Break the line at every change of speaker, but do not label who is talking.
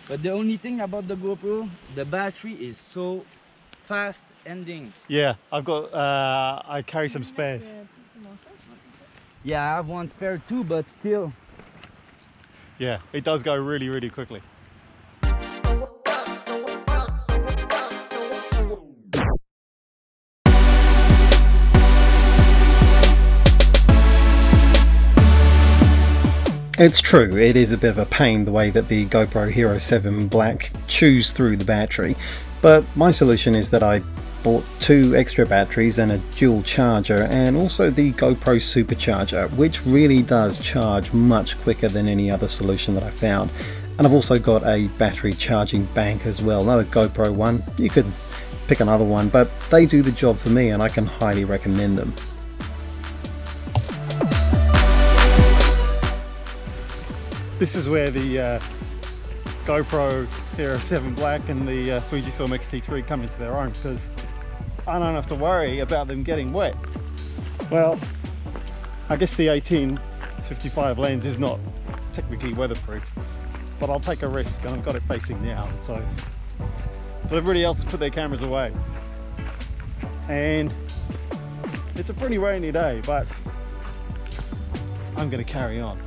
But the only thing about the GoPro, the battery is so fast ending.
Yeah, I've got, I carry some spares.
Yeah, I have one spare too, but still.
Yeah, it does go really, really quickly. It's true, it is a bit of a pain the way that the GoPro Hero 7 Black chews through the battery, but my solution is that I bought 2 extra batteries and a dual charger, and also the GoPro Supercharger, which really does charge much quicker than any other solution that I found. And I've also got a battery charging bank as well, another GoPro one. You could pick another one, but they do the job for me and I can highly recommend them. This is where the GoPro Hero 7 Black and the Fujifilm X-T3 come into their own, because I don't have to worry about them getting wet. Well, I guess the 18-55 lens is not technically weatherproof, but I'll take a risk, and I've got it facing down, so everybody else has put their cameras away. And it's a pretty rainy day, but I'm going to carry on.